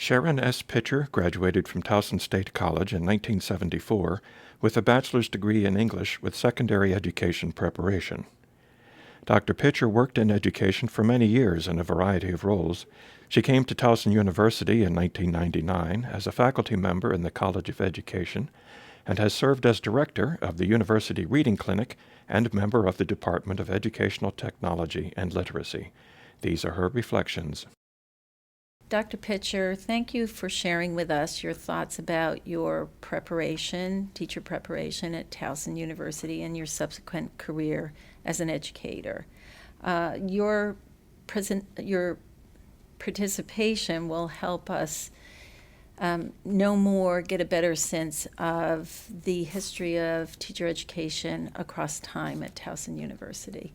Sharon S. Pitcher graduated from Towson State College in 1974 with a bachelor's degree in English with secondary education preparation. Dr. Pitcher worked in education for many years in a variety of roles. She came to Towson University in 1999 as a faculty member in the College of Education and has served as director of the University Reading Clinic and member of the Department of Educational Technology and Literacy. These are her reflections. Dr. Pitcher, thank you for sharing with us your thoughts about your preparation, teacher preparation at Towson University and your subsequent career as an educator. Your participation will help us know more, get a better sense of the history of teacher education across time at Towson University.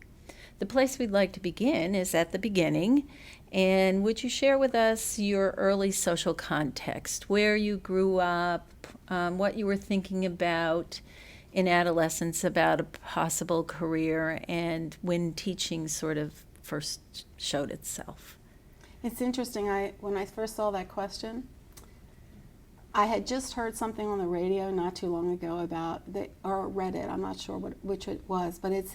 The place we'd like to begin is at the beginning, and would you share with us your early social context, where you grew up, what you were thinking about in adolescence about a possible career, and when teaching sort of first showed itself? It's interesting. When I first saw that question, I had just heard something on the radio not too long ago about, or read it, I'm not sure which it was, but it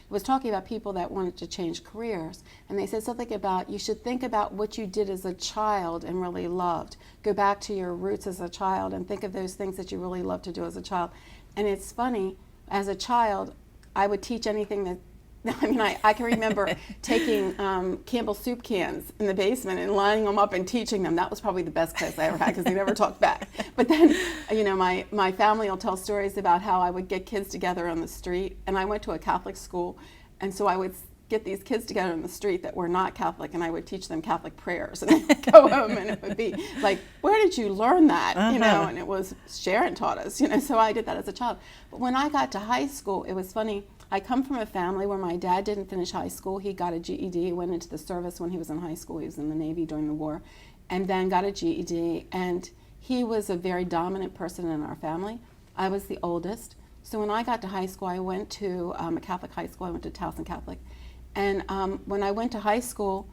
was talking about people that wanted to change careers. And they said something about, you should think about what you did as a child and really loved. Go back to your roots as a child and think of those things that you really loved to do as a child. And it's funny, as a child, I would teach anything that, I can remember taking Campbell's soup cans in the basement and lining them up and teaching them. That was probably the best class I ever had because they never talked back. But then, my family will tell stories about how I would get kids together on the street. And I went to a Catholic school, and so I would get these kids together on the street that were not Catholic, and I would teach them Catholic prayers. And then go home, and it would be like, where did you learn that? And it was, Sharon taught us, so I did that as a child. But when I got to high school, it was funny. I come from a family where my dad didn't finish high school. He got a GED, went into the service when he was in high school. He was in the Navy during the war, and then got a GED. And he was a very dominant person in our family. I was the oldest. So when I got to high school, I went to a Catholic high school. I went to Towson Catholic. And when I went to high school,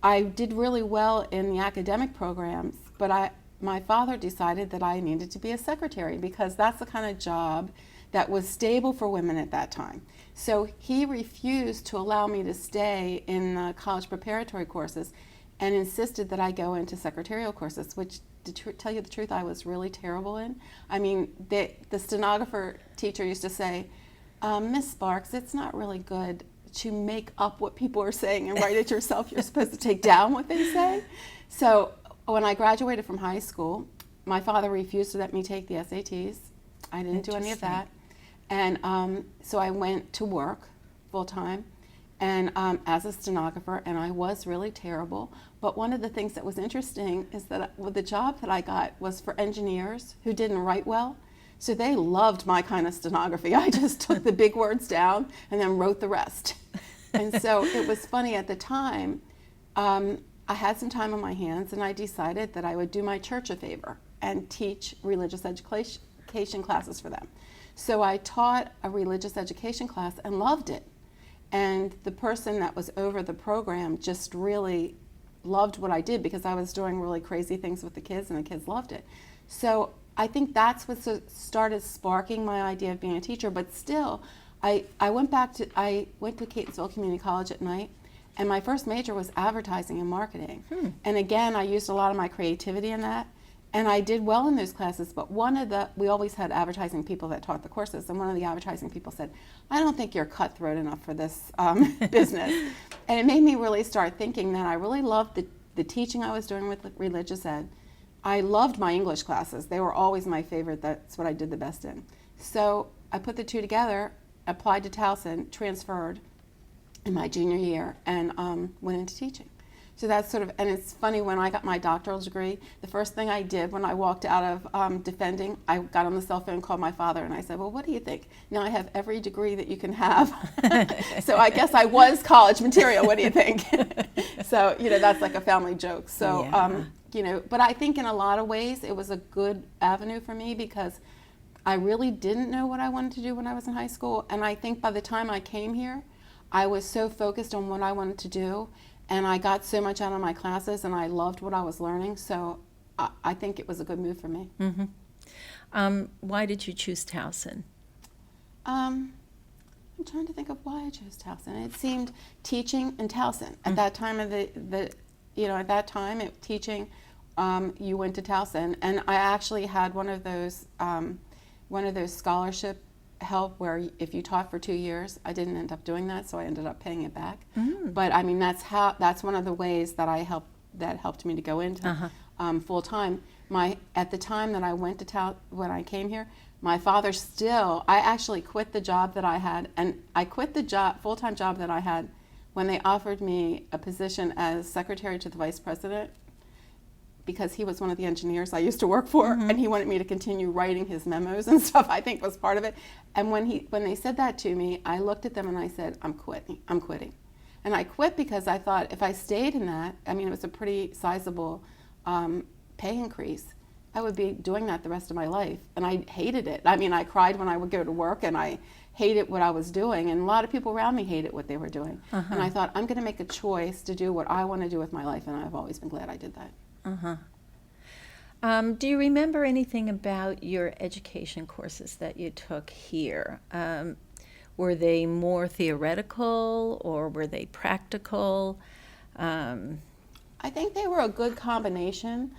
I did really well in the academic programs, but my father decided that I needed to be a secretary because that's the kind of job that was stable for women at that time. So he refused to allow me to stay in college preparatory courses and insisted that I go into secretarial courses, which, to tell you the truth, I was really terrible in. The stenographer teacher used to say, Miss Sparks, it's not really good to make up what people are saying and write it yourself. You're supposed to take down what they say. So when I graduated from high school, my father refused to let me take the SATs. I didn't do any of that. And so I went to work full-time and as a stenographer, and I was really terrible. But one of the things that was interesting is that the job that I got was for engineers who didn't write well. So they loved my kind of stenography. I just took the big words down and then wrote the rest. And so it was funny at the time, I had some time on my hands, and I decided that I would do my church a favor and teach religious education classes for them. So I taught a religious education class and loved it. And the person that was over the program just really loved what I did because I was doing really crazy things with the kids, and the kids loved it. So I think that's what started sparking my idea of being a teacher. But still, I went to Catonsville Community College at night, and my first major was advertising and marketing. And again, I used a lot of my creativity in that. And I did well in those classes, but we always had advertising people that taught the courses, and one of the advertising people said, I don't think you're cutthroat enough for this business. And it made me really start thinking that I really loved the teaching I was doing with religious ed. I loved my English classes. They were always my favorite. That's what I did the best in. So I put the two together, applied to Towson, transferred in my junior year, and went into teaching. So that's and it's funny, when I got my doctoral degree, the first thing I did when I walked out of defending, I got on the cell phone, called my father, and I said, well, what do you think? Now I have every degree that you can have. So I guess I was college material. What do you think? So, that's like a family joke. So, yeah. But I think in a lot of ways it was a good avenue for me because I really didn't know what I wanted to do when I was in high school. And I think by the time I came here, I was so focused on what I wanted to do. And I got so much out of my classes, and I loved what I was learning. So I think it was a good move for me. Why did you choose Towson? I'm trying to think of why I chose Towson. It seemed teaching in Towson at that time of at that time teaching. You went to Towson, and I actually had one of those scholarship help where if you taught for 2 years. I didn't end up doing that, so I ended up paying it back. But I mean, that's one of the ways that helped me to go into full time. At the time that I went to when I came here, my father I actually quit the job that I had, and I quit the full-time job that I had when they offered me a position as secretary to the vice president, because he was one of the engineers I used to work for, and he wanted me to continue writing his memos and stuff, I think was part of it. And when they said that to me, I looked at them and I said, I'm quitting. And I quit because I thought if I stayed in that, I mean, it was a pretty sizable pay increase. I would be doing that the rest of my life, and I hated it. I mean, I cried when I would go to work, and I hated what I was doing, and a lot of people around me hated what they were doing. And I thought, I'm going to make a choice to do what I want to do with my life, and I've always been glad I did that. Do you remember anything about your education courses that you took here? Were they more theoretical, or were they practical? I think they were a good combination.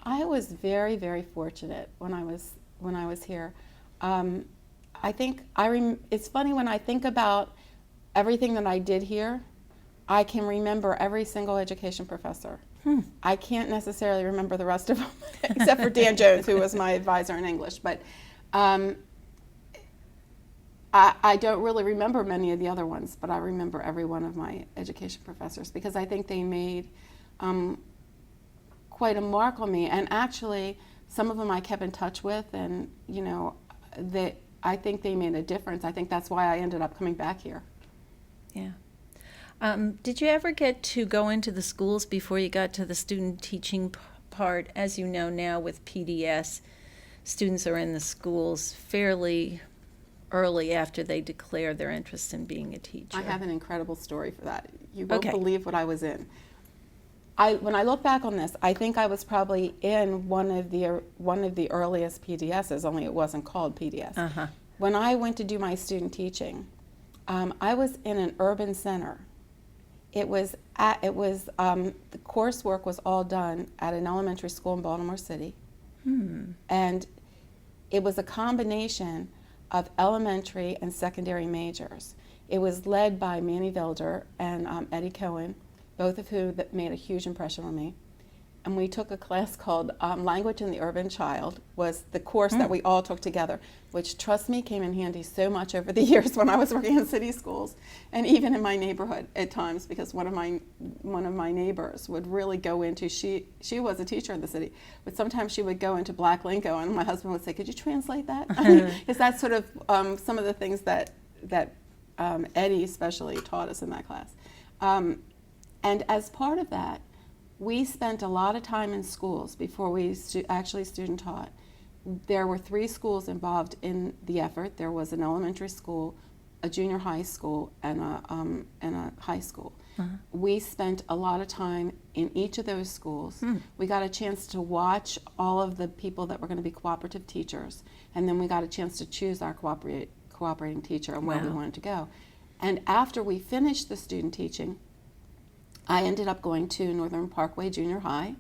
I was very, very fortunate when I was here. I think it's funny when I think about everything that I did here. I can remember every single education professor. I can't necessarily remember the rest of them, except for Dan Jones, who was my advisor in English. But I don't really remember many of the other ones, but I remember every one of my education professors, because I think they made quite a mark on me. And actually, some of them I kept in touch with, and I think they made a difference. I think that's why I ended up coming back here. Yeah. Did you ever get to go into the schools before you got to the student teaching part? As you know now, with PDS, students are in the schools fairly early after they declare their interest in being a teacher. I have an incredible story for that. You won't believe what I was in. When I look back on this, I think I was probably in one of the earliest PDSs, only it wasn't called PDS. When I went to do my student teaching, I was in an urban center. The coursework was all done at an elementary school in Baltimore City. And it was a combination of elementary and secondary majors. It was led by Manny Velder and Eddie Cohen, both of whom that made a huge impression on me. And we took a class called Language in the Urban Child, was the course that we all took together, which, trust me, came in handy so much over the years when I was working in city schools, and even in my neighborhood at times, because one of my neighbors would really go into, she was a teacher in the city, but sometimes she would go into black lingo, and my husband would say, could you translate that? Because that's sort of some of the things that Eddie especially taught us in that class. And as part of that, we spent a lot of time in schools before we actually student taught. There were 3 schools involved in the effort. There was an elementary school, a junior high school, and a high school. We spent a lot of time in each of those schools. We got a chance to watch all of the people that were going to be cooperative teachers, and then we got a chance to choose our cooperating teacher and where we wanted to go. And after we finished the student teaching, I ended up going to Northern Parkway Junior High,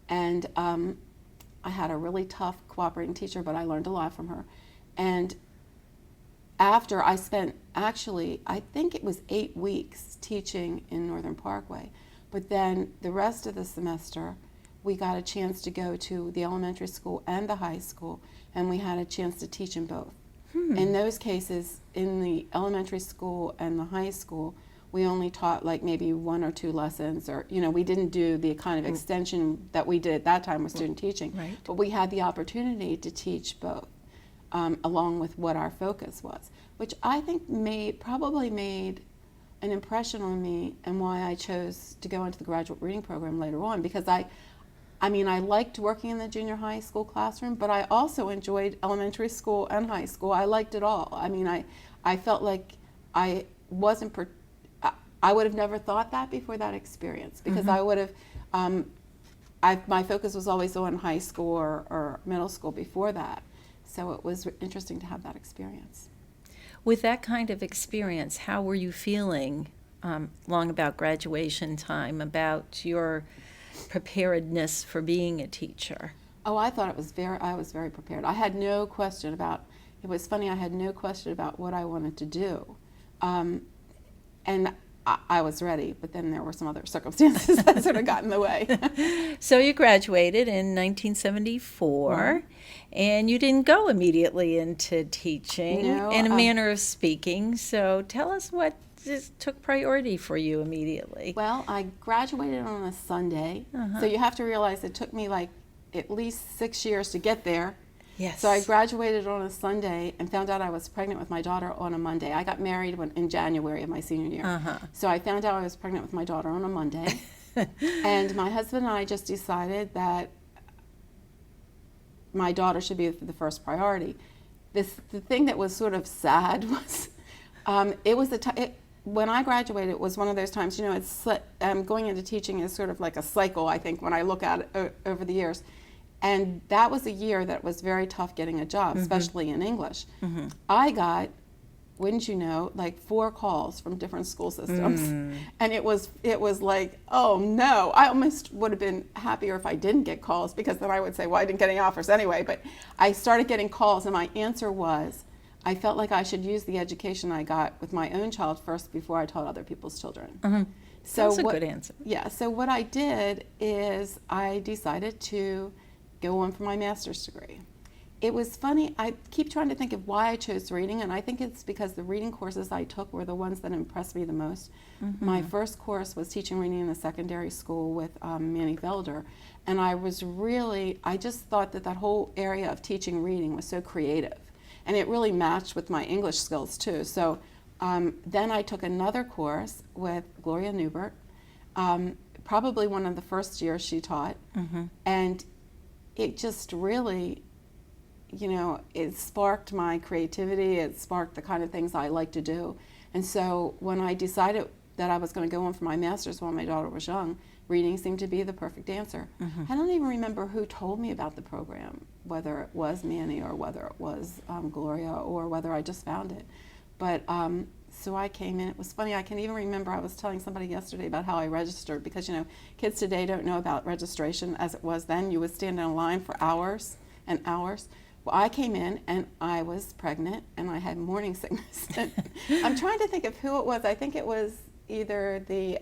and I had a really tough cooperating teacher, but I learned a lot from her. And after I spent, actually, I think it was 8 weeks teaching in Northern Parkway, but then the rest of the semester, we got a chance to go to the elementary school and the high school, and we had a chance to teach in both. In those cases, in the elementary school and the high school, we only taught like maybe 1 or 2 lessons, or we didn't do the kind of extension that we did at that time with student teaching. But we had the opportunity to teach both, along with what our focus was, which I think probably made an impression on me, and why I chose to go into the graduate reading program later on, because I liked working in the junior high school classroom, but I also enjoyed elementary school and high school. I liked it all. I felt like I would have never thought that before that experience, because I would have, my focus was always on high school or middle school before that. So it was interesting to have that experience. With that kind of experience, how were you feeling long about graduation time, about your preparedness for being a teacher? Oh, I thought I was very prepared. I had no question about, it was funny, I had no question about what I wanted to do. And I was ready, but then there were some other circumstances that sort of got in the way. So you graduated in 1974, and you didn't go immediately into teaching, No, in a manner of speaking. So tell us what just took priority for you immediately. Well, I graduated on a Sunday, so you have to realize it took me like at least 6 years to get there. Yes. So I graduated on a Sunday and found out I was pregnant with my daughter on a Monday. I got married in January of my senior year. So I found out I was pregnant with my daughter on a Monday. And my husband and I just decided that my daughter should be the first priority. The thing that was sort of sad was when I graduated, it was one of those times, it's going into teaching is sort of like a cycle, I think, when I look at it over the years. And that was a year that was very tough getting a job, especially in English. I got, wouldn't you know, like 4 calls from different school systems. And it was like, oh no, I almost would have been happier if I didn't get calls, because then I would say, well, I didn't get any offers anyway. But I started getting calls, and my answer was, I felt like I should use the education I got with my own child first before I taught other people's children. So that's a good answer. Yeah, so what I did is I decided to go on for my master's degree. It was funny, I keep trying to think of why I chose reading, and I think it's because the reading courses I took were the ones that impressed me the most. My first course was teaching reading in the secondary school with Manny Velder, and I just thought that whole area of teaching reading was so creative, and it really matched with my English skills too. So then I took another course with Gloria Newbert, probably one of the first years she taught, and it just really, it sparked my creativity. It sparked the kind of things I like to do. And so when I decided that I was going to go on for my master's while my daughter was young, reading seemed to be the perfect answer. I don't even remember who told me about the program, whether it was Manny or whether it was Gloria or whether I just found it. But so I came in. It was funny, I can even remember I was telling somebody yesterday about how I registered, because kids today don't know about registration as it was then. You would stand in a line for hours and hours. Well, I came in and I was pregnant and I had morning sickness. I'm trying to think of who it was. I think it was either the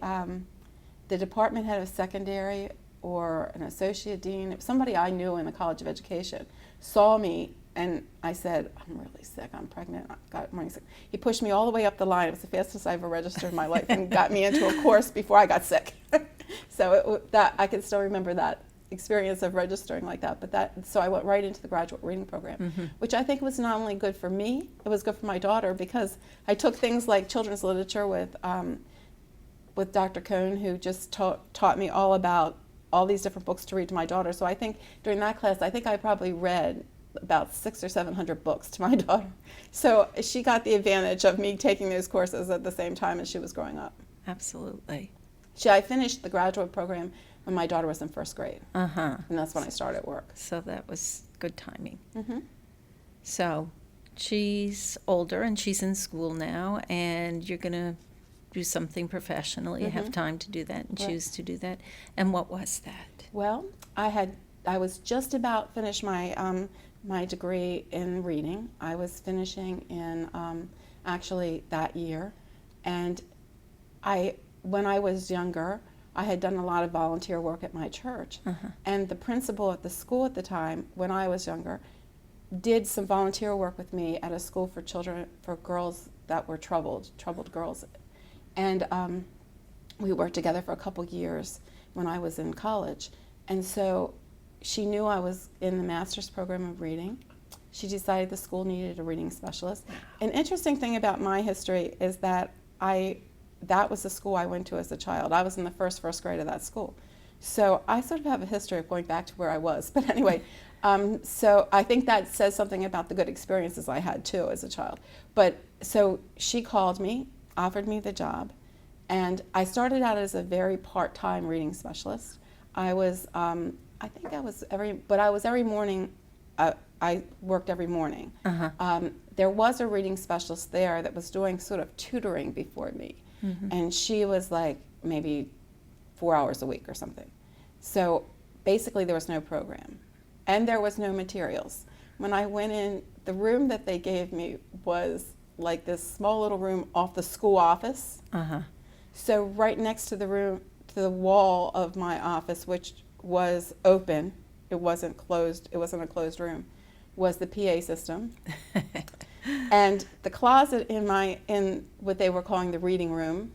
department head of secondary or an associate dean. Somebody I knew in the College of Education saw me, and I said, I'm really sick, I'm pregnant, I got morning sick. He pushed me all the way up the line. It was the fastest I ever registered in my life, and got me into a course before I got sick. So I can still remember that experience of registering like that. So I went right into the graduate reading program, which I think was not only good for me, it was good for my daughter, because I took things like children's literature with Dr. Cohn, who just taught me all about all these different books to read to my daughter. So I think during that class, I probably read about 600 or 700 books to my daughter. So she got the advantage of me taking those courses at the same time as she was growing up. Absolutely. I finished the graduate program when my daughter was in first grade. And that's when I started work. So that was good timing. So she's older and she's in school now, and you're going to do something professional. You have time to do that and choose to do that. And what was that? Well, I was just about finished my my degree in reading. I was finishing in actually that year, and when I was younger, I had done a lot of volunteer work at my church, and the principal at the school at the time, when I was younger, did some volunteer work with me at a school for girls that were troubled girls, and we worked together for a couple years when I was in college, and so she knew I was in the master's program of reading. She decided the school needed a reading specialist. An interesting thing about my history is that that was the school I went to as a child. I was in the first grade of that school. So I sort of have a history of going back to where I was. But anyway, so I think that says something about the good experiences I had too as a child. But so she called me, offered me the job, and I started out as a very part-time reading specialist. I was, I think I was every morning, I worked every morning. There was a reading specialist there that was doing sort of tutoring before me. And she was like maybe 4 hours a week or something. So basically there was no program and there was no materials. When I went in, the room that they gave me was like this small little room off the school office. So right next to the room, to the wall of my office, which was open, it wasn't closed, it wasn't a closed room, was the PA system. And the closet in what they were calling the reading room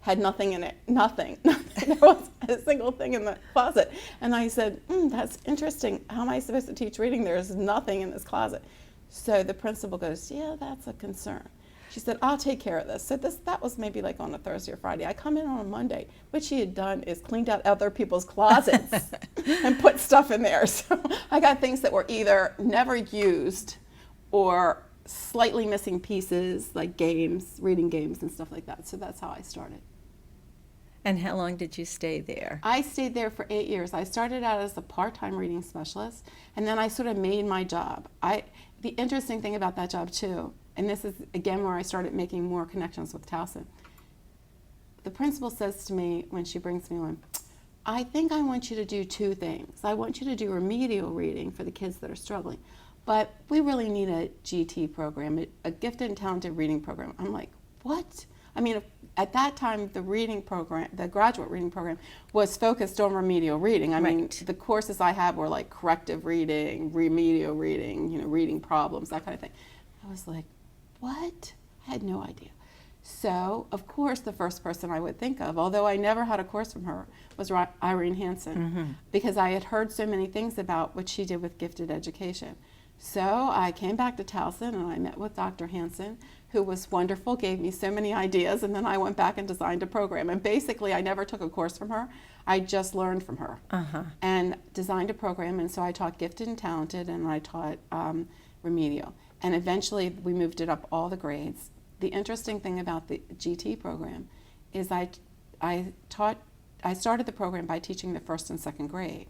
had nothing in it, nothing. There wasn't a single thing in the closet. And I said, that's interesting. How am I supposed to teach reading? There's nothing in this closet. So the principal goes, yeah, that's a concern. She said, I'll take care of this. So that was maybe like on a Thursday or Friday. I come in on a Monday. What she had done is cleaned out other people's closets and put stuff in there. So I got things that were either never used or slightly missing pieces, like games, reading games and stuff like that. So that's how I started. And how long did you stay there? I stayed there for 8 years. I started out as a part-time reading specialist, and then I sort of made my job. The interesting thing about that job too, and this is again where I started making more connections with Towson. The principal says to me when she brings me on, I think I want you to do two things. I want you to do remedial reading for the kids that are struggling, but we really need a GT program, a gifted and talented reading program. I'm like, what? I mean, at that time, the reading program, the graduate reading program, was focused on remedial reading. I mean, the courses I had were like corrective reading, remedial reading, reading problems, that kind of thing. I was like, what? I had no idea. So, of course, the first person I would think of, although I never had a course from her, was Irene Hansen, because I had heard so many things about what she did with gifted education. So I came back to Towson and I met with Dr. Hansen, who was wonderful, gave me so many ideas, and then I went back and designed a program. And basically, I never took a course from her. I just learned from her and designed a program. And so I taught gifted and talented, and I taught remedial. And eventually, we moved it up all the grades. The interesting thing about the GT program is I started the program by teaching the first and second grade.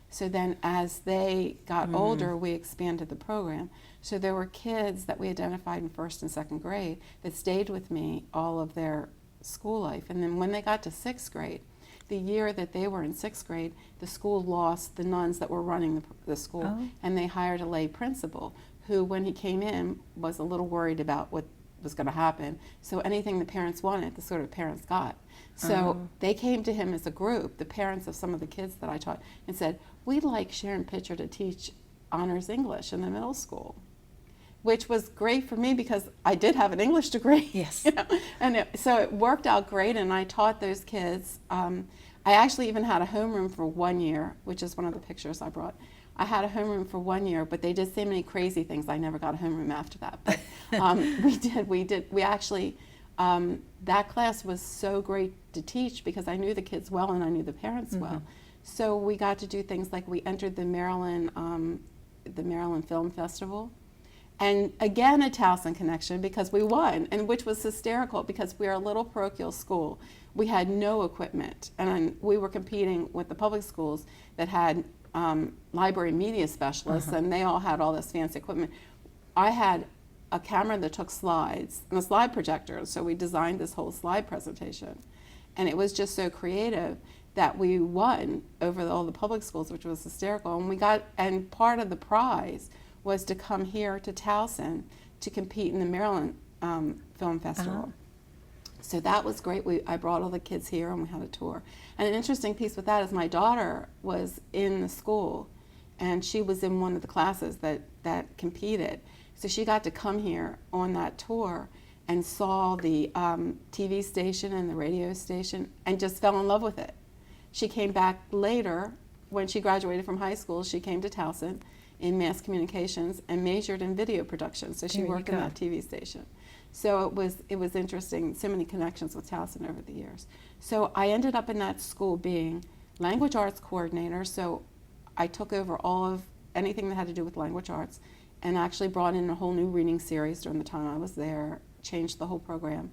So then as they got older, we expanded the program. So there were kids that we identified in first and second grade that stayed with me all of their school life. And then when they got to sixth grade, the year that they were in sixth grade, the school lost the nuns that were running the school, and they hired a lay principal who, when he came in, was a little worried about what was going to happen. So anything the parents wanted, the sort of parents got. So they came to him as a group, the parents of some of the kids that I taught, and said, we'd like Sharon Pitcher to teach honors English in the middle school, which was great for me because I did have an English degree. Yes. And so it worked out great, and I taught those kids. I actually even had a homeroom for 1 year, which is one of the pictures I brought. I had a homeroom for 1 year, but they did so many crazy things, I never got a homeroom after that. But we actually, that class was so great to teach because I knew the kids well and I knew the parents well. So we got to do things like we entered the Maryland Film Festival. And again, a Towson connection because we won, and which was hysterical because we are a little parochial school. We had no equipment, and we were competing with the public schools that had library media specialists, and they all had all this fancy equipment. I had a camera that took slides and a slide projector, so we designed this whole slide presentation. And it was just so creative that we won over all the public schools, which was hysterical. And part of the prize was to come here to Towson to compete in the Maryland Film Festival. So that was great. I brought all the kids here and we had a tour. And an interesting piece with that is my daughter was in the school and she was in one of the classes that competed. So she got to come here on that tour and saw the TV station and the radio station and just fell in love with it. She came back later when she graduated from high school. She came to Towson in mass communications and majored in video production. So she worked in that TV station. So it was interesting, so many connections with Towson over the years. So I ended up in that school being language arts coordinator. So I took over all of anything that had to do with language arts and actually brought in a whole new reading series during the time I was there, changed the whole program.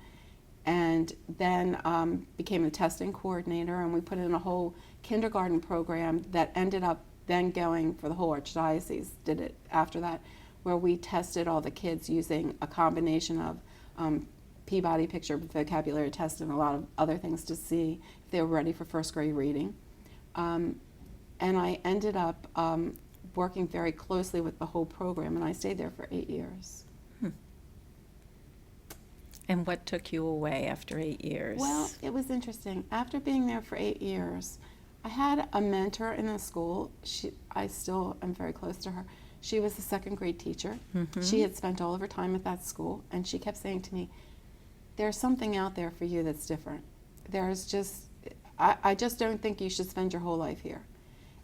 and then became the testing coordinator, and we put in a whole kindergarten program that ended up then going for the whole archdiocese, did it after that, where we tested all the kids using a combination of Peabody picture vocabulary test and a lot of other things to see if they were ready for first grade reading. And I ended up working very closely with the whole program, and I stayed there for 8 years. And what took you away after 8 years? Well, it was interesting. After being there for 8 years, I had a mentor in the school. I still am very close to her. She was a second grade teacher. Mm-hmm. She had spent all of her time at that school, and she kept saying to me, there's something out there for you that's different. There's just, I just don't think you should spend your whole life here.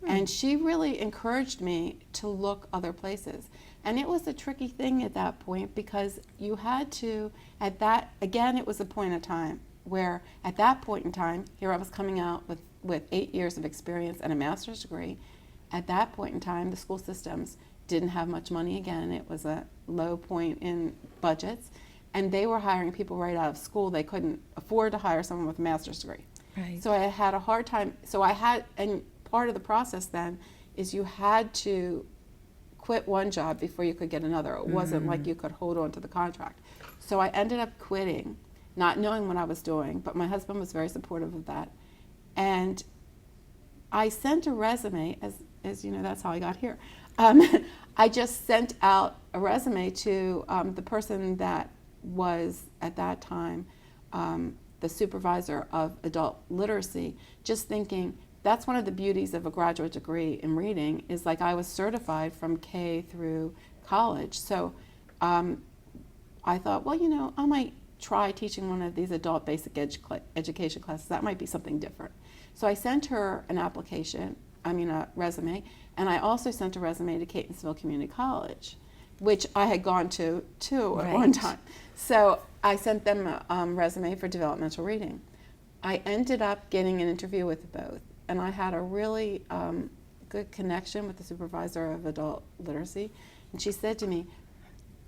And she really encouraged me to look other places. And it was a tricky thing at that point, because you had to, again, it was a point of time where at that point in time, here I was coming out with 8 years of experience and a master's degree. At that point in time, the school systems didn't have much money again. It was a low point in budgets. And they were hiring people right out of school. They couldn't afford to hire someone with a master's degree. Right. So I had a hard time. And part of the process then is you had to quit one job before you could get another. It wasn't like you could hold on to the contract. So I ended up quitting, not knowing what I was doing, but my husband was very supportive of that. And I sent a resume, as you know, that's how I got here. I just sent out a resume to the person that was at that time the supervisor of adult literacy, just thinking that's one of the beauties of a graduate degree in reading, is like I was certified from K through college. So I thought, well, you know, I might try teaching one of these adult basic education classes. That might be something different. So I sent her a resume, and I also sent a resume to Catonsville Community College, which I had gone to at one time. So I sent them a resume for developmental reading. I ended up getting an interview with both, and I had a really good connection with the supervisor of adult literacy, and she said to me,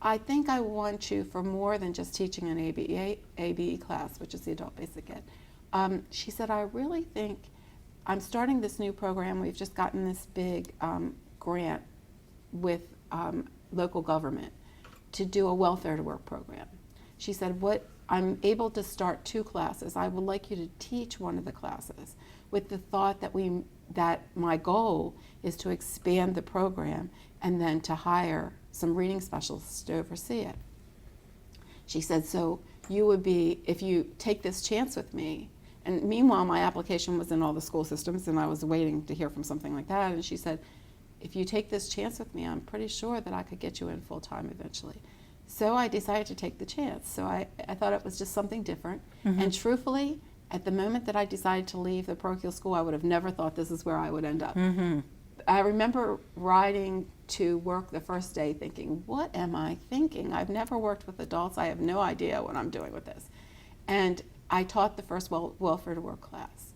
I think I want you for more than just teaching an ABE class, which is the adult basic ed. She said, I really think I'm starting this new program. We've just gotten this big grant with local government to do a welfare to work program. She said, I'm able to start 2 classes. I would like you to teach one of the classes, with the thought that my goal is to expand the program and then to hire some reading specialists to oversee it. She said, so you would be, if you take this chance with me, and meanwhile my application was in all the school systems and I was waiting to hear from something like that, and she said, if you take this chance with me, I'm pretty sure that I could get you in full time eventually. So I decided to take the chance. So I thought it was just something different. Mm-hmm. And truthfully, at the moment that I decided to leave the parochial school, I would have never thought this is where I would end up. Mm-hmm. I remember riding to work the first day thinking, what am I thinking? I've never worked with adults. I have no idea what I'm doing with this. And I taught the first welfare to work class.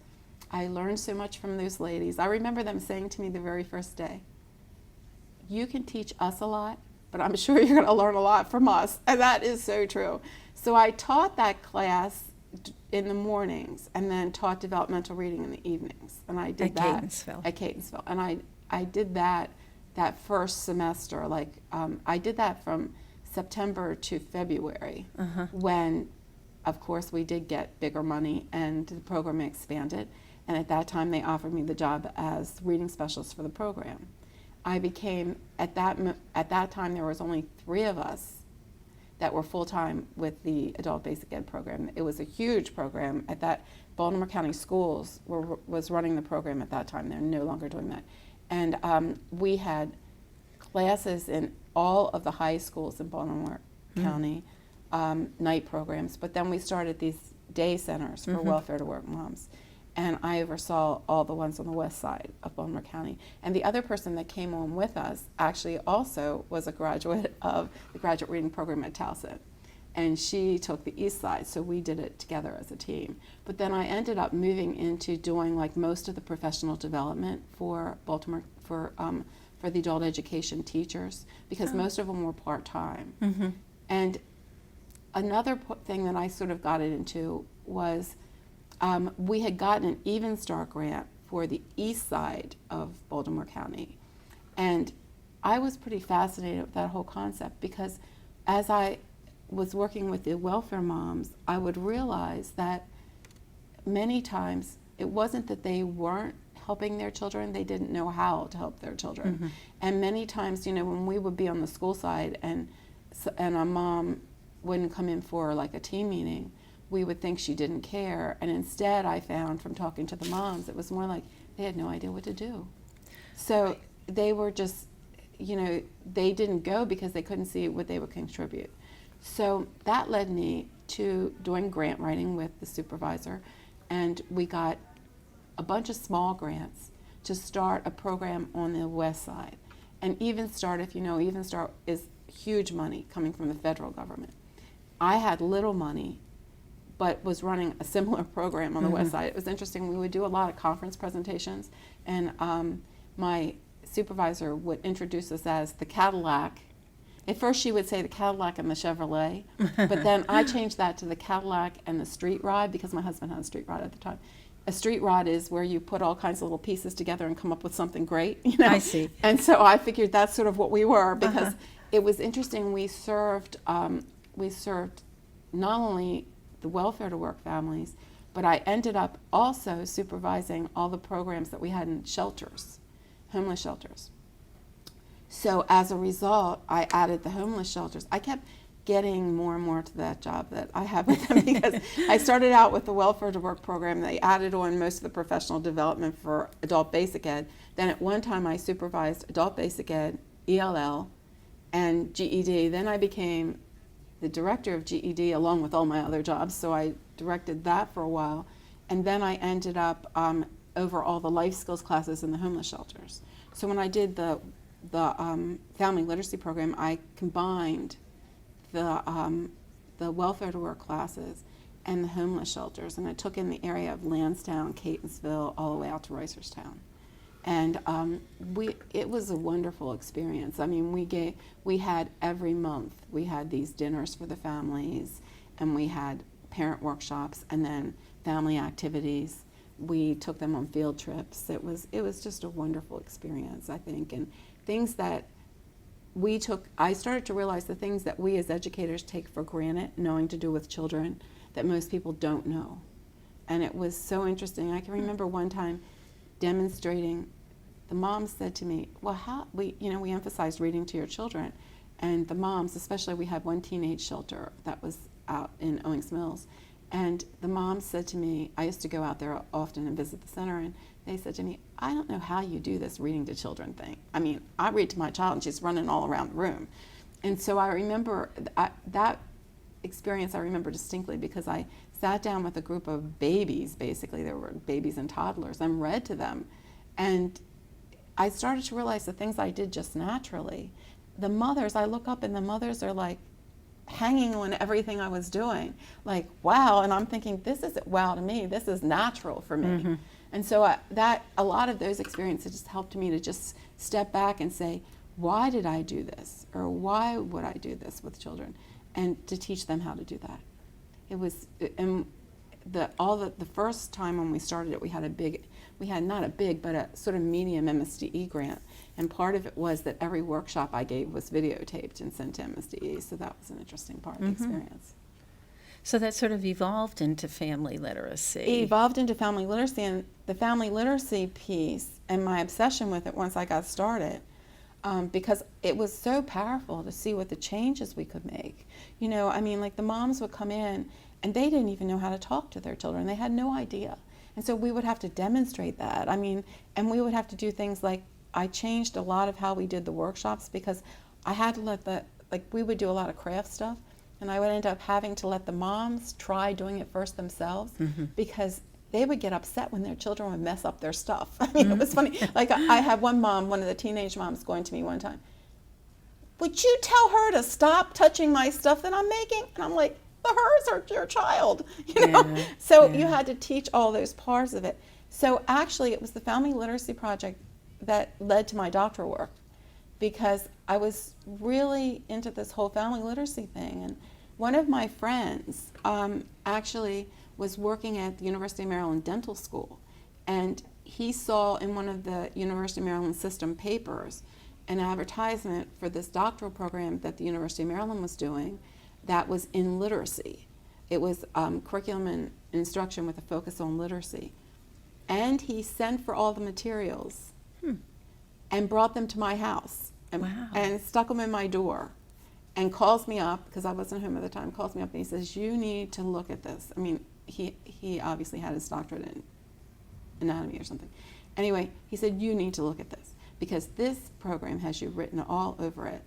I learned so much from those ladies. I remember them saying to me the very first day, you can teach us a lot, but I'm sure you're going to learn a lot from us. And that is so true. So I taught that class in the mornings and then taught developmental reading in the evenings. And I did that at Catonsville. And I did that first semester. I did that from September to February, when, of course, we did get bigger money and the program expanded. And at that time, they offered me the job as reading specialist for the program. I became, at that time, there was only 3 of us that were full-time with the adult basic ed program. It was a huge program. At that, Baltimore County Schools was running the program at that time. They're no longer doing that. And we had classes in all of the high schools in Baltimore County, night programs, but then we started these day centers for welfare to work moms. And I oversaw all the ones on the west side of Baltimore County. And the other person that came on with us actually also was a graduate of the graduate reading program at Towson. And she took the east side, so we did it together as a team. But then I ended up moving into doing most of the professional development for Baltimore, for the adult education teachers, because most of them were part-time. And another thing that I sort of got it into was we had gotten an Even Start grant for the east side of Baltimore County. And I was pretty fascinated with that whole concept because as I was working with the welfare moms, I would realize that many times it wasn't that they weren't helping their children, they didn't know how to help their children. Mm-hmm. And many times, you know, when we would be on the school side and a mom wouldn't come in for like a team meeting, we would think she didn't care. And instead, I found from talking to the moms, it was more like they had no idea what to do. So they were just, you know, they didn't go because they couldn't see what they would contribute. So that led me to doing grant writing with the supervisor, and we got a bunch of small grants to start a program on the west side. And Even Start, if you know, Even Start is huge money coming from the federal government. I had little money, but was running a similar program on the west side. It was interesting. We would do a lot of conference presentations, and my supervisor would introduce us as the Cadillac. At first she would say the Cadillac and the Chevrolet, but then I changed that to the Cadillac and the street rod because my husband had a street rod at the time. A street rod is where you put all kinds of little pieces together and come up with something great, you know? I see. And so I figured that's sort of what we were because it was interesting. We served not only the welfare to work families, but I ended up also supervising all the programs that we had in shelters, homeless shelters. So as a result, I added the homeless shelters. I kept getting more and more to that job that I have with them because I started out with the welfare to work program. They added on most of the professional development for adult basic ed. Then at one time I supervised adult basic ed, ELL, and GED. Then I became the director of GED along with all my other jobs, so I directed that for a while. And then I ended up over all the life skills classes in the homeless shelters. So when I did the family literacy program, I combined the welfare to work classes and the homeless shelters, and I took in the area of Lansdowne, Catonsville, all the way out to Reisterstown. And it was a wonderful experience. I mean, we had every month, we had these dinners for the families, and we had parent workshops, and then family activities. We took them on field trips. It was just a wonderful experience, I think, and things that I started to realize the things that we as educators take for granted, knowing to do with children, that most people don't know. And it was so interesting. I can remember one time demonstrating, the mom said to me, well, we emphasized reading to your children. And the moms, especially we had one teenage shelter that was out in Owings Mills. And the mom said to me, I used to go out there often and visit the center, and they said to me, I don't know how you do this reading to children thing. I mean, I read to my child and she's running all around the room. And so I remember that experience I remember distinctly because I sat down with a group of babies, basically, there were babies and toddlers, and read to them. And I started to realize the things I did just naturally. The mothers, I look up and the mothers are like hanging on everything I was doing. Like, wow, and I'm thinking, this isn't wow to me, this is natural for me. And so a lot of those experiences just helped me to just step back and say, why did I do this? Or why would I do this with children? And to teach them how to do that. It was, and the first time when we started it, we had not a big, but a sort of medium MSDE grant. And part of it was that every workshop I gave was videotaped and sent to MSDE. So that was an interesting part of the experience. So that sort of evolved into family literacy. It evolved into family literacy, and the family literacy piece and my obsession with it once I got started, because it was so powerful to see what the changes we could make. You know, I mean, like the moms would come in and they didn't even know how to talk to their children. They had no idea. And so we would have to demonstrate that. I mean, and we would have to do things like, I changed a lot of how we did the workshops because I had to we would do a lot of craft stuff. And I would end up having to let the moms try doing it first themselves because they would get upset when their children would mess up their stuff. I mean, it was funny. Like I had one of the teenage moms going to me one time, would you tell her to stop touching my stuff that I'm making? And I'm like, the hers are your child, you know? Yeah, So you had to teach all those parts of it. So actually it was the Family Literacy Project that led to my doctoral work, because I was really into this whole family literacy thing, and One of my friends actually was working at the University of Maryland Dental School, and he saw in one of the University of Maryland system papers an advertisement for this doctoral program that the University of Maryland was doing that was in literacy. It was curriculum and instruction with a focus on literacy. And he sent for all the materials and brought them to my house and stuck them in my door and calls me up, because I wasn't home at the time, calls me up and he says, you need to look at this. I mean, he obviously had his doctorate in anatomy or something. Anyway, he said, you need to look at this because this program has you written all over it.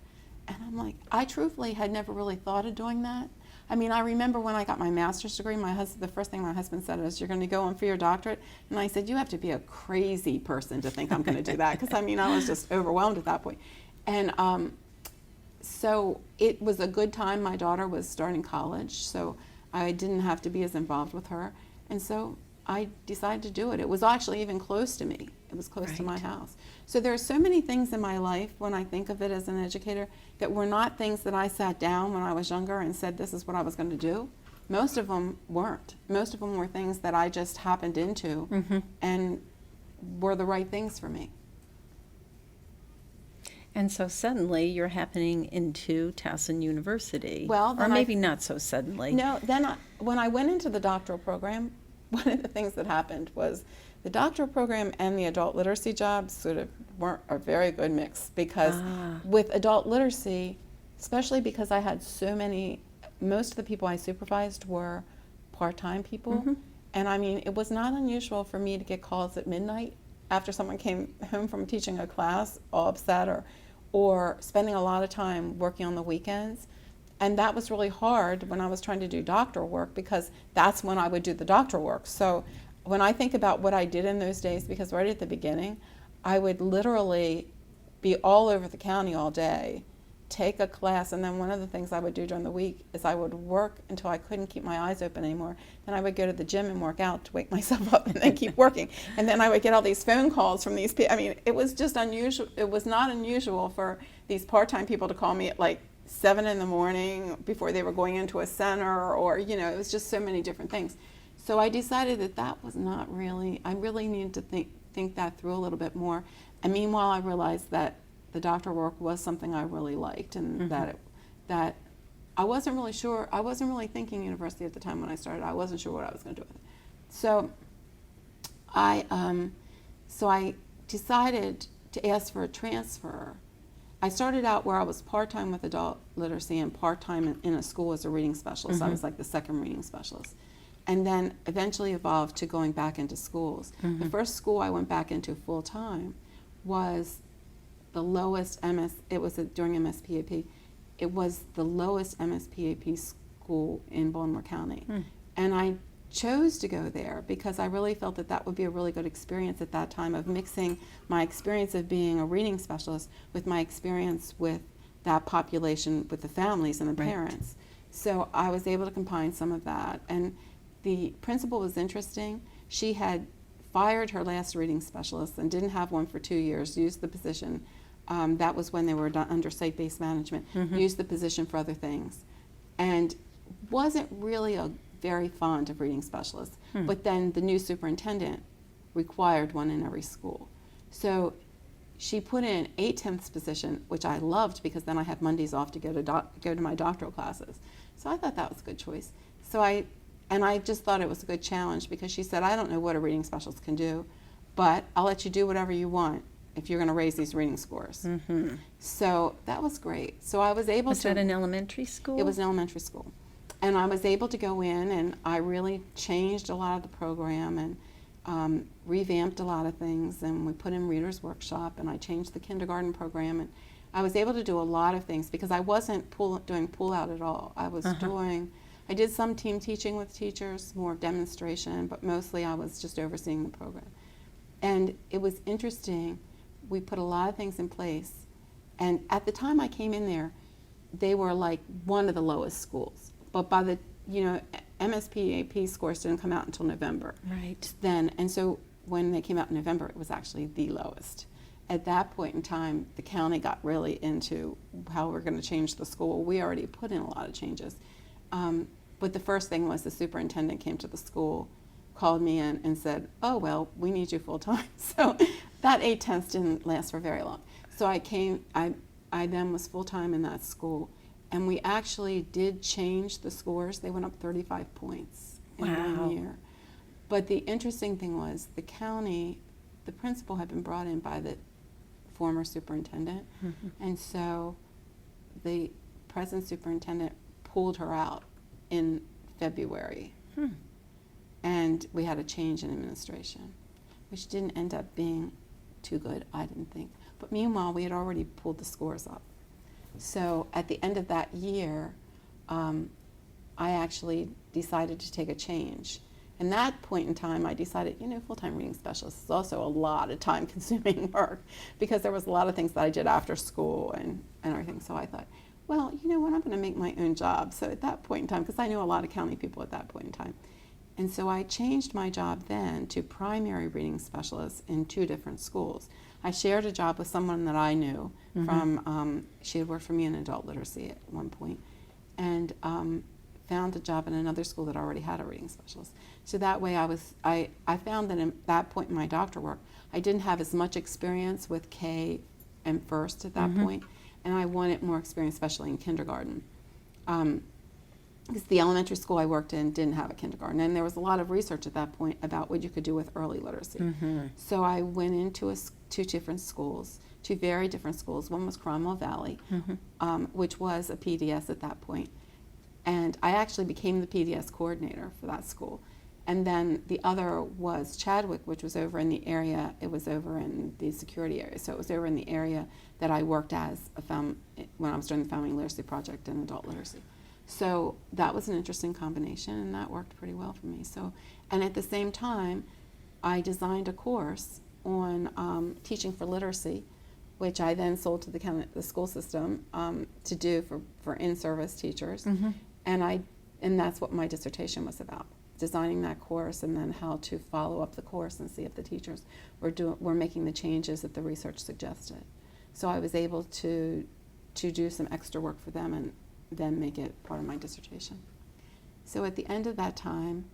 And I'm like, I truthfully had never really thought of doing that. I mean, I remember when I got my master's degree, the first thing my husband said is, you're going to go on for your doctorate? And I said, you have to be a crazy person to think I'm going to do that, because I mean, I was just overwhelmed at that point. And so it was a good time. My daughter was starting college, so I didn't have to be as involved with her. And so I decided to do it. It was actually even close to me. It was close to my house. So there are so many things in my life, when I think of it as an educator, that were not things that I sat down when I was younger and said this is what I was going to do. Most of them weren't. Most of them were things that I just happened into and were the right things for me. And so suddenly you're happening into Towson University. Well, or maybe not so suddenly. No, then when I went into the doctoral program, one of the things that happened was the doctoral program and the adult literacy jobs sort of weren't a very good mix, because with adult literacy, especially because I had so many, most of the people I supervised were part-time people. And I mean, it was not unusual for me to get calls at midnight after someone came home from teaching a class all upset, or spending a lot of time working on the weekends. And that was really hard when I was trying to do doctoral work, because that's when I would do the doctoral work. So when I think about what I did in those days, because right at the beginning, I would literally be all over the county all day, take a class, and then one of the things I would do during the week is I would work until I couldn't keep my eyes open anymore. Then I would go to the gym and work out to wake myself up and then keep working. And then I would get all these phone calls from these people. I mean, it was just unusual. It was not unusual for these part-time people to call me at like 7 in the morning before they were going into a center, or, you know, it was just so many different things. So I decided that that was not really, I really needed to think that through a little bit more. And meanwhile, I realized that the doctoral work was something I really liked, and that I wasn't really sure, I wasn't really thinking university at the time when I started. I wasn't sure what I was going to do with it. So I decided to ask for a transfer. I started out where I was part-time with adult literacy and part-time in a school as a reading specialist. I was like the second reading specialist. And then eventually evolved to going back into schools. The first school I went back into full-time was the lowest it was during MSPAP. It was the lowest MSPAP school in Baltimore County. And I chose to go there because I really felt that that would be a really good experience at that time, of mixing my experience of being a reading specialist with my experience with that population, with the families and the parents. So I was able to combine some of that. And the principal was interesting. She had fired her last reading specialist and didn't have one for 2 years, used the position. That was when they were under site-based management, used the position for other things, and wasn't really very fond of reading specialists. But then the new superintendent required one in every school. So she put in an 8/10 position, which I loved, because then I had Mondays off to go to my doctoral classes. So I thought that was a good choice. So I just thought it was a good challenge, because she said, I don't know what a reading specialist can do, but I'll let you do whatever you want if you're going to raise these reading scores. So that was great. So I was able to... Was that an elementary school? It was an elementary school. And I was able to go in, and I really changed a lot of the program and revamped a lot of things, and we put in Reader's Workshop, and I changed the kindergarten program, and I was able to do a lot of things because I wasn't doing pull-out at all. I was I did some team teaching with teachers, more demonstration, but mostly I was just overseeing the program. And it was interesting. We put a lot of things in place, and at the time I came in there, they were like one of the lowest schools. But by the, MSPAP scores didn't come out until November. Right. Then, and so when they came out in November, it was actually the lowest. At that point in time, the county got really into how we're going to change the school. We already put in a lot of changes. but the first thing was the superintendent came to the school, called me in and said, oh, well, we need you full time. So that 8/10 didn't last for very long. So I then was full time in that school, and we actually did change the scores. They went up 35 points in Wow. 1 year. But the interesting thing was the county, the principal had been brought in by the former superintendent, and so the present superintendent pulled her out in February. And we had a change in administration, which didn't end up being too good, I didn't think. But meanwhile, we had already pulled the scores up. So at the end of that year, I actually decided to take a change. And that point in time, I decided, full-time reading specialist is also a lot of time-consuming work, because there was a lot of things that I did after school and everything. So I thought, well, you know what, I'm going to make my own job. So at that point in time, because I knew a lot of county people at that point in time, and so I changed my job then to primary reading specialist in 2 different schools. I shared a job with someone that I knew from, she had worked for me in adult literacy at one point, and found a job in another school that already had a reading specialist. So that way I found that at that point in my doctor work, I didn't have as much experience with K and first at that point, and I wanted more experience, especially in kindergarten. Because the elementary school I worked in didn't have a kindergarten, and there was a lot of research at that point about what you could do with early literacy. So I went into 2 different schools, 2 very different schools. One was Cromwell Valley, which was a PDS at that point, and I actually became the PDS coordinator for that school. And then the other was Chadwick, which was over in the area. It was over in the security area, so it was over in the area that I worked as when I was doing the Family Literacy Project and adult literacy. So that was an interesting combination, and that worked pretty well for me. So, and at the same time, I designed a course on teaching for literacy, which I then sold to the school system to do for in-service teachers, and that's what my dissertation was about: designing that course, and then how to follow up the course and see if the teachers were making the changes that the research suggested. So I was able to do some extra work for them and then make it part of my dissertation. So at the end of that time,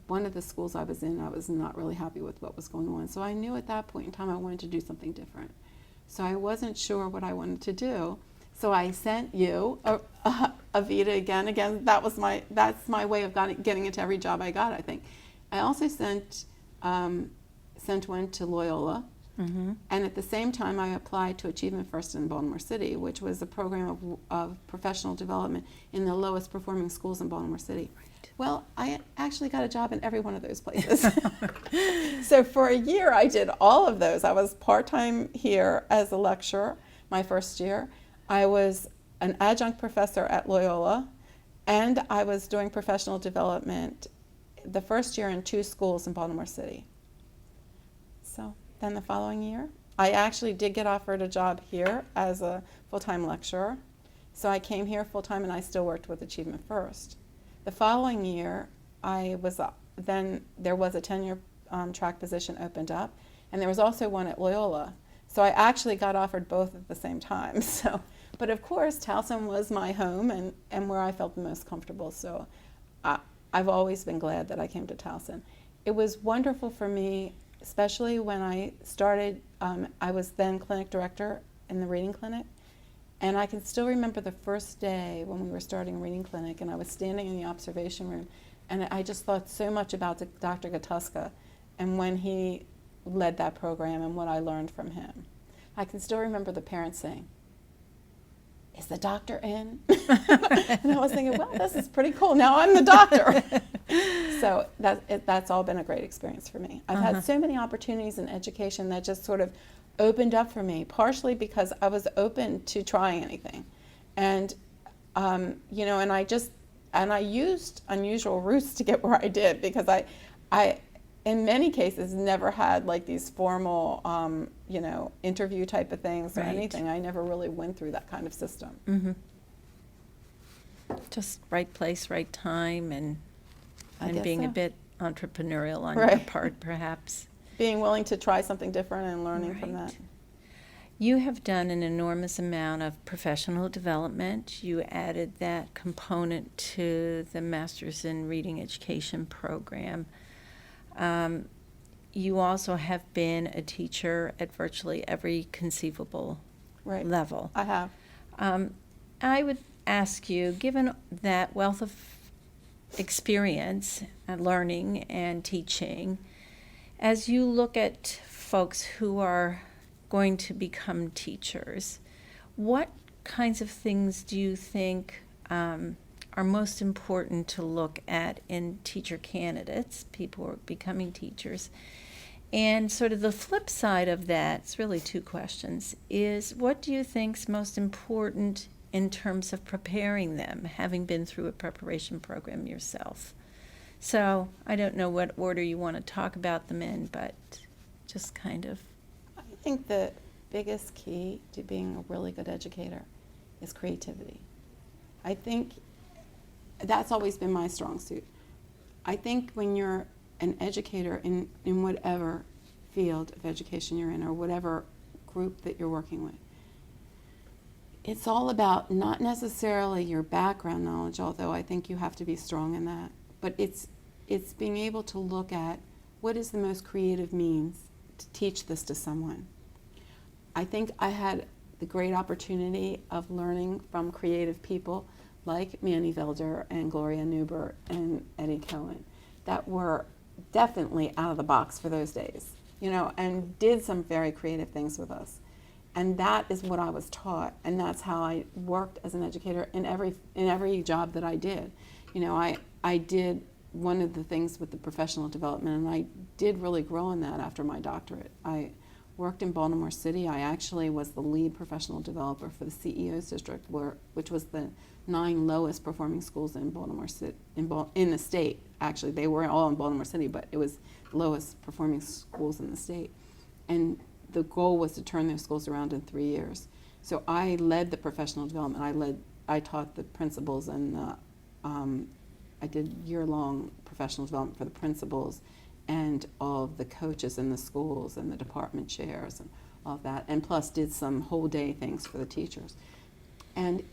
one of the schools I was in, I was not really happy with what was going on. So I knew at that point in time I wanted to do something different. So I wasn't sure what I wanted to do. So I sent you Avita again. That's my way of getting into every job I got, I think. I also sent one to Loyola. And at the same time, I applied to Achievement First in Baltimore City, which was a program of professional development in the lowest performing schools in Baltimore City. Right. Well, I actually got a job in every one of those places. So for a year, I did all of those. I was part-time here as a lecturer my first year. I was an adjunct professor at Loyola, and I was doing professional development the first year in 2 schools in Baltimore City. So then the following year, I actually did get offered a job here as a full-time lecturer. So I came here full-time, and I still worked with Achievement First. The following year, then there was a tenure track position opened up, and there was also one at Loyola. So I actually got offered both at the same time. So, but of course, Towson was my home and where I felt the most comfortable. So I've always been glad that I came to Towson. It was wonderful for me, especially when I started. I was then clinic director in the reading clinic, and I can still remember the first day when we were starting reading clinic, and I was standing in the observation room, and I just thought so much about Dr. Gatuska and when he led that program and what I learned from him. I can still remember the parents saying, "Is the doctor in?" And I was thinking, well, this is pretty cool. Now I'm the doctor. So that's all been a great experience for me. I've had so many opportunities in education that just sort of opened up for me, partially because I was open to trying anything. And, and I used unusual routes to get where I did, because I in many cases never had like these formal, interview type of things or anything. I never really went through that kind of system. Just right place, right time, and being a bit entrepreneurial on Right. your part, perhaps. Being willing to try something different and learning from that. You have done an enormous amount of professional development. You added that component to the Master's in Reading Education program. You also have been a teacher at virtually every conceivable Right. level. I have. I would ask you, given that wealth of experience and learning and teaching, as you look at folks who are going to become teachers, what kinds of things do you think are most important to look at in teacher candidates, people who are becoming teachers? And sort of the flip side of that, it's really two questions, is what do you think's most important in terms of preparing them, having been through a preparation program yourself? So I don't know what order you want to talk about them in, but just kind of. I think the biggest key to being a really good educator is creativity. I think that's always been my strong suit. I think when you're an educator in whatever field of education you're in or whatever group that you're working with, it's all about not necessarily your background knowledge, although I think you have to be strong in that, but it's being able to look at what is the most creative means to teach this to someone. I think I had the great opportunity of learning from creative people like Manny Velder and Gloria Newbert and Eddie Cohen that were definitely out of the box for those days, and did some very creative things with us. And that is what I was taught, and that's how I worked as an educator in every job that I did. I did one of the things with the professional development, and I did really grow in that after my doctorate. I worked in Baltimore City. I actually was the lead professional developer for the CEO's district, which was the 9 lowest performing schools in Baltimore City, in the state. Actually, they were all in Baltimore City, but it was the lowest performing schools in the state. And the goal was to turn those schools around in 3 years. So I led the professional development. I taught the principals, and I did year-long professional development for the principals and all of the coaches in the schools and the department chairs and all of that, and plus did some whole day things for the teachers. And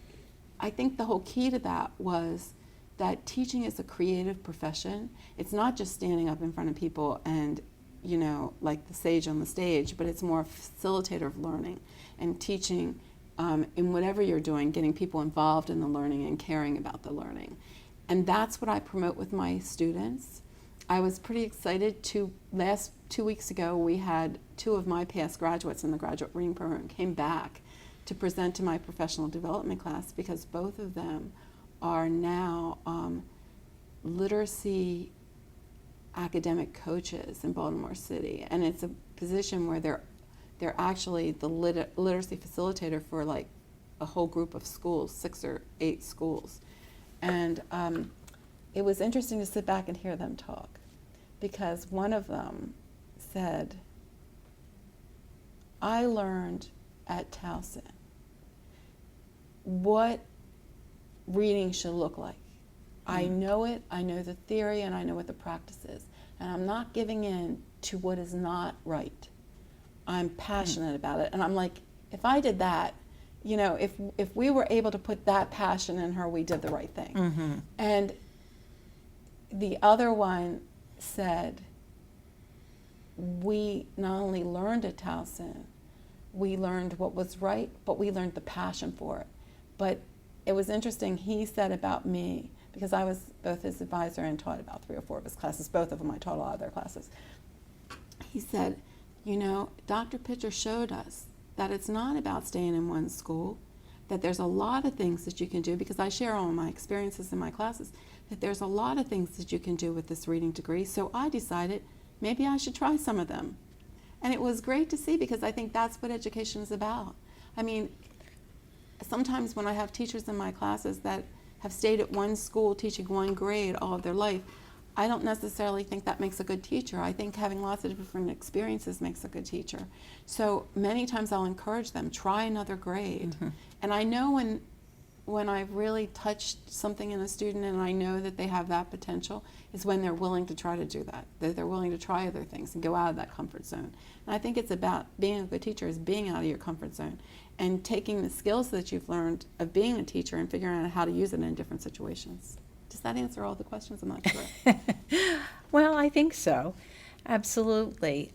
I think the whole key to that was that teaching is a creative profession. It's not just standing up in front of people and, like the sage on the stage, but it's more a facilitator of learning and teaching in whatever you're doing, getting people involved in the learning and caring about the learning. And that's what I promote with my students. I was pretty excited last 2 weeks ago, we had 2 of my past graduates in the graduate reading program came back to present to my professional development class, because both of them are now literacy academic coaches in Baltimore City. And it's a position where they're actually the literacy facilitator for like a whole group of schools, 6 or 8 schools. And it was interesting to sit back and hear them talk, because one of them said, I learned at Towson what reading should look like. I know it, I know the theory, and I know what the practice is. And I'm not giving in to what is not right. I'm passionate about it. And I'm like, if I did that, if we were able to put that passion in her, we did the right thing. Mm-hmm. And the other one said, we not only learned at Towson, we learned what was right, but we learned the passion for it. But it was interesting, he said about me, because I was both his advisor and taught about 3 or 4 of his classes, both of them I taught a lot of their classes. He said, Dr. Pitcher showed us that it's not about staying in one school, that there's a lot of things that you can do, because I share all my experiences in my classes, that there's a lot of things that you can do with this reading degree. So I decided maybe I should try some of them. And it was great to see, because I think that's what education is about. I mean, sometimes when I have teachers in my classes that have stayed at one school teaching one grade all of their life, I don't necessarily think that makes a good teacher. I think having lots of different experiences makes a good teacher. So many times I'll encourage them, try another grade. Mm-hmm. And I know when when I've really touched something in a student and I know that they have that potential is when they're willing to try to do that they're willing to try other things and go out of that comfort zone. And I think it's about being a good teacher is being out of your comfort zone and taking the skills that you've learned of being a teacher and figuring out how to use it in different situations. Does that answer all the questions? I'm not sure. Well, I think so. Absolutely.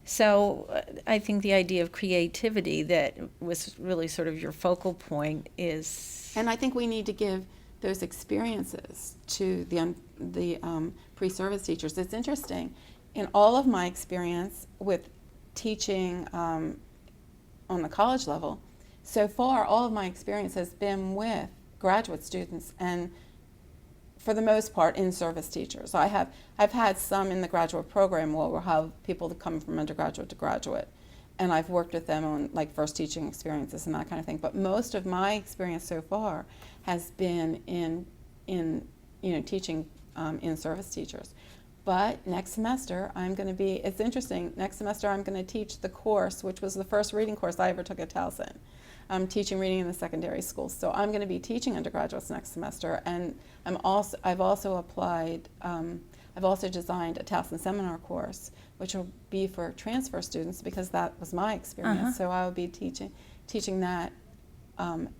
So I think the idea of creativity that was really sort of your focal point is... And I think we need to give those experiences to the pre-service teachers. It's interesting. In all of my experience with teaching on the college level, so far all of my experience has been with graduate students and for the most part in-service teachers. I've had some in the graduate program where we'll have people that come from undergraduate to graduate, and I've worked with them on like first teaching experiences and that kind of thing. But most of my experience so far has been in teaching in-service teachers. But next semester it's interesting, next semester I'm going to teach the course, which was the first reading course I ever took at Towson. I'm teaching reading in the secondary schools. So I'm going to be teaching undergraduates next semester, and I've also designed a Towson seminar course, which will be for transfer students because that was my experience. So I will be teaching that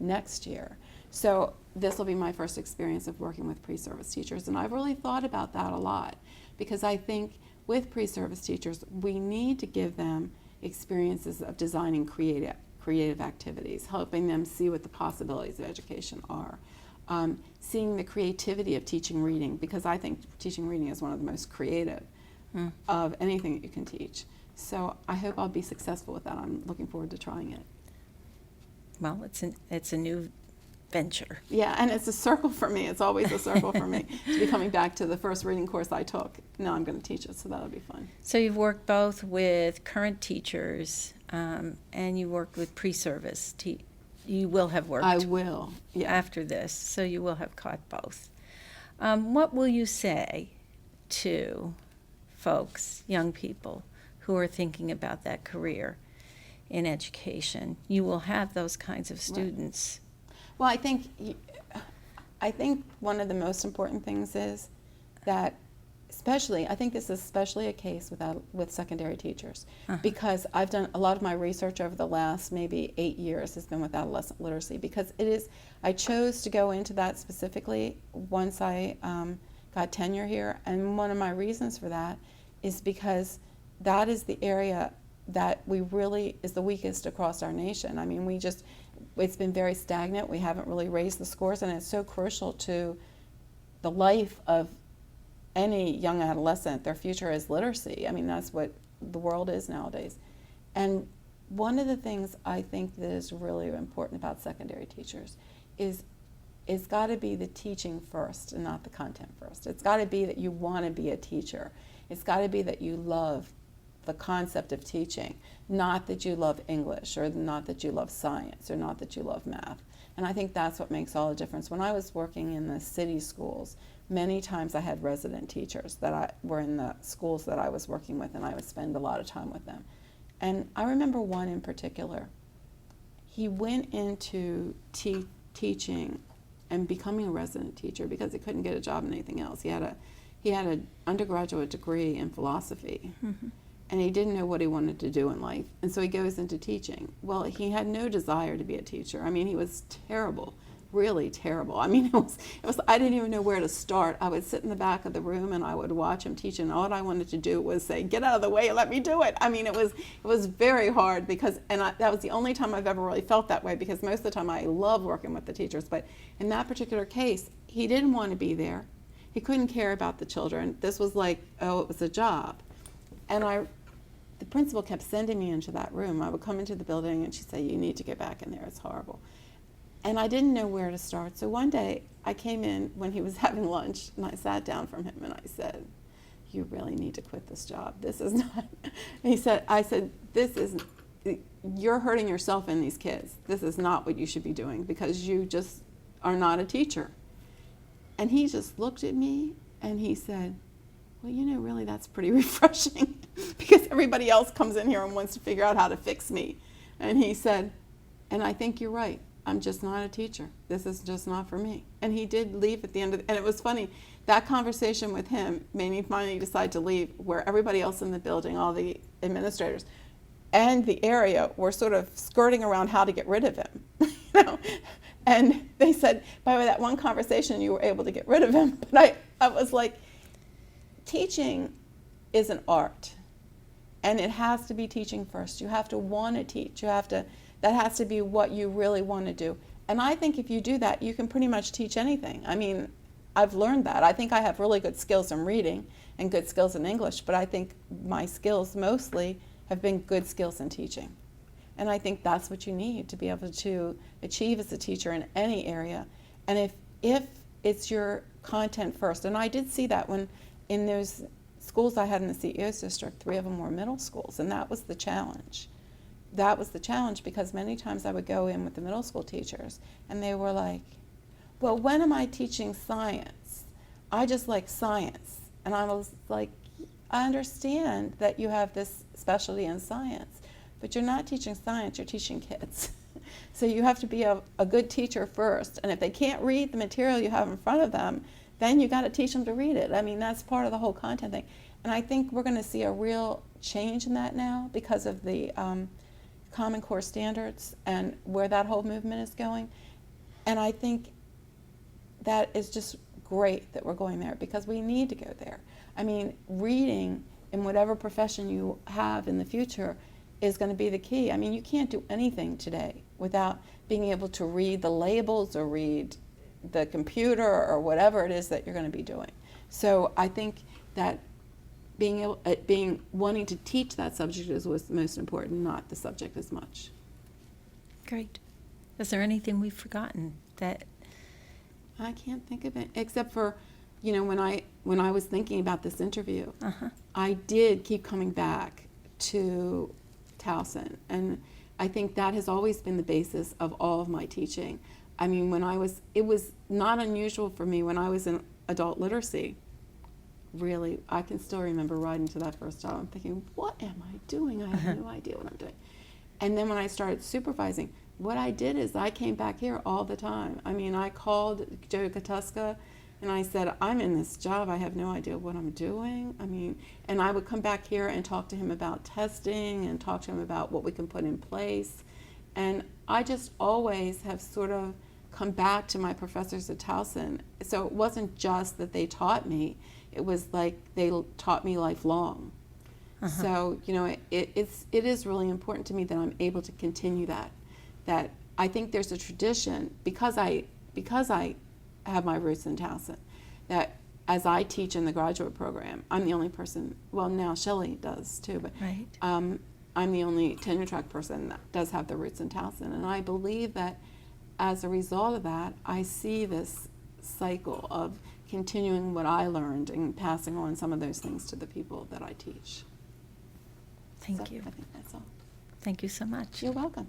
next year. So this will be my first experience of working with pre-service teachers, and I've really thought about that a lot because I think with pre-service teachers, we need to give them experiences of designing creative activities, helping them see what the possibilities of education are, seeing the creativity of teaching reading, because I think teaching reading is one of the most creative of anything that you can teach. So I hope I'll be successful with that. I'm looking forward to trying it. Well, it's a new venture. Yeah, and it's a circle for me. It's always a circle for me to be coming back to the first reading course I took. Now I'm going to teach it, so that'll be fun. So you've worked both with current teachers and you worked with pre-service. You will have worked. I will, yeah. After this, so you will have caught both. What will you say to folks, young people, who are thinking about that career in education? You will have those kinds of students. Right. Well, I think one of the most important things is that I think this is especially a case with secondary teachers, because I've done a lot of my research over the last maybe 8 years has been with adolescent literacy, because I chose to go into that specifically once I got tenure here, and one of my reasons for that is because that is the area that we really is the weakest across our nation. I mean, it's been very stagnant. We haven't really raised the scores, and it's so crucial to the life of any young adolescent. Their future is literacy. I mean, that's what the world is nowadays. And one of the things I think that is really important about secondary teachers is it's got to be the teaching first and not the content first. It's got to be that you want to be a teacher. It's got to be that you love the concept of teaching, not that you love English or not that you love science or not that you love math. And I think that's what makes all the difference. When I was working in the city schools, many times I had resident teachers that were in the schools that I was working with, and I would spend a lot of time with them. And I remember one in particular. He went into teaching and becoming a resident teacher because he couldn't get a job in anything else. He had an undergraduate degree in philosophy. And he didn't know what he wanted to do in life. And so he goes into teaching. Well, he had no desire to be a teacher. I mean, he was terrible, really terrible. I mean, it was I didn't even know where to start. I would sit in the back of the room and I would watch him teach, and all I wanted to do was say, "Get out of the way and let me do it." I mean, it was very hard that was the only time I've ever really felt that way, because most of the time I love working with the teachers. But in that particular case, he didn't want to be there. He couldn't care about the children. This was like, it was a job. And the principal kept sending me into that room. I would come into the building and she'd say, "You need to get back in there, it's horrible." And I didn't know where to start. So one day I came in when he was having lunch, and I sat down from him and I said, "You really need to quit this job. This is not," I said, "You're hurting yourself and these kids. This is not what you should be doing, because you just are not a teacher." And he just looked at me and he said, "Well, really that's pretty refreshing because everybody else comes in here and wants to figure out how to fix me." And he said, "And I think you're right. I'm just not a teacher. This is just not for me. And he did leave at the end of and it was funny. That conversation with him made me finally decide to leave, where everybody else in the building, all the administrators and the area, were sort of skirting around how to get rid of him. You know? And they said, by that one conversation, you were able to get rid of him. But I was like, teaching is an art. And it has to be teaching first. You have to want to teach. That has to be what you really want to do. And I think if you do that, you can pretty much teach anything. I mean, I've learned that. I think I have really good skills in reading and good skills in English, but I think my skills mostly have been good skills in teaching. And I think that's what you need to be able to achieve as a teacher in any area. And if it's your content first, and I did see that when in those schools I had in the CEO's district, 3 of them were middle schools, and that was the challenge. That was the challenge, because many times I would go in with the middle school teachers and they were like, well, when am I teaching science? I just like science. And I was like, I understand that you have this specialty in science, but you're not teaching science, you're teaching kids. So you have to be a good teacher first. And if they can't read the material you have in front of them, then you got to teach them to read it. I mean, that's part of the whole content thing. And I think we're going to see a real change in that now because of the Common Core standards and where that whole movement is going. And I think that is just great that we're going there, because we need to go there. I mean, reading in whatever profession you have in the future is going to be the key. I mean, you can't do anything today without being able to read the labels or read the computer or whatever it is that you're going to be doing. So I think that wanting to teach that subject is what's most important, not the subject as much. Great. Is there anything we've forgotten that? I can't think of it, except for, you know, when I was thinking about this interview, I did keep coming back to Towson, and I think that has always been the basis of all of my teaching. I mean, it was not unusual for me when I was in adult literacy. Really, I can still remember riding to that first job. I'm thinking, what am I doing? I have no idea what I'm doing. And then when I started supervising, what I did is I came back here all the time. I mean, I called Joe Katuska and I said, I'm in this job. I have no idea what I'm doing. I mean, and I would come back here and talk to him about testing and talk to him about what we can put in place. And I just always have sort of come back to my professors at Towson. So it wasn't just that they taught me. It was like they taught me lifelong. So, you know, it is really important to me that I'm able to continue that. That I think there's a tradition, because I have my roots in Towson, that as I teach in the graduate program, I'm the only person, well, now Shelley does too, but Right. I'm the only tenure track person that does have the roots in Towson. And I believe that as a result of that, I see this cycle of continuing what I learned and passing on some of those things to the people that I teach. Thank So you. I think that's all. Thank you so much. You're welcome.